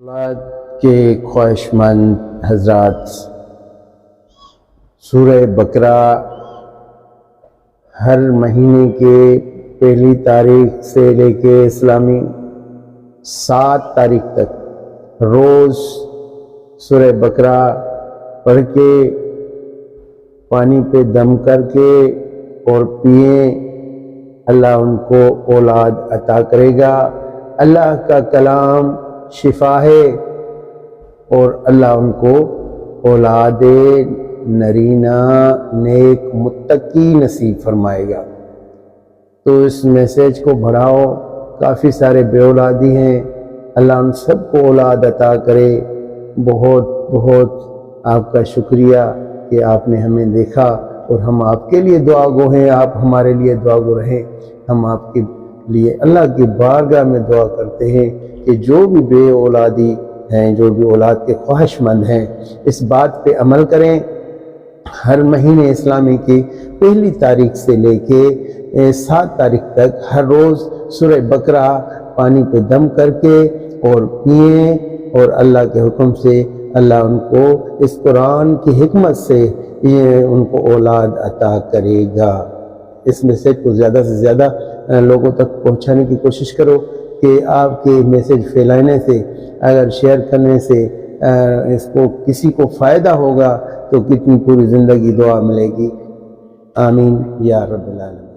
اولاد کے خواہش مند حضرات، سورہ بقرہ ہر مہینے کے پہلی تاریخ سے لے کے اسلامی 7 تاریخ تک روز سورہ بقرہ پڑھ کے پانی پہ دم کر کے اور پئیں، اللہ ان کو اولاد عطا کرے گا۔ اللہ کا کلام شفا ہے اور اللہ ان کو اولاد نرینہ نیک متقی نصیب فرمائے گا۔ تو اس میسیج کو بڑھاؤ، کافی سارے بے اولادی ہیں، اللہ ان سب کو اولاد عطا کرے۔ بہت بہت آپ کا شکریہ کہ آپ نے ہمیں دیکھا اور ہم آپ کے لیے دعا گو ہیں، آپ ہمارے لیے دعا گو رہیں۔ ہم آپ کے لیے اللہ کی بارگاہ میں دعا کرتے ہیں کہ جو بھی بے اولادی ہیں، جو بھی اولاد کے خواہش مند ہیں، اس بات پہ عمل کریں۔ ہر مہینے اسلامی کی پہلی تاریخ سے لے کے 7 تاریخ تک ہر روز سورہ بقرہ پانی پہ دم کر کے اور پئیں، اور اللہ کے حکم سے اللہ ان کو اس قرآن کی حکمت سے ان کو اولاد عطا کرے گا۔ اس میسیج کو زیادہ سے زیادہ لوگوں تک پہنچانے کی کوشش کرو کہ آپ کے میسیج پھیلانے سے، اگر شیئر کرنے سے اس کو کسی کو فائدہ ہوگا تو کتنی پوری زندگی دعا ملے گی۔ آمین یا رب العالمین۔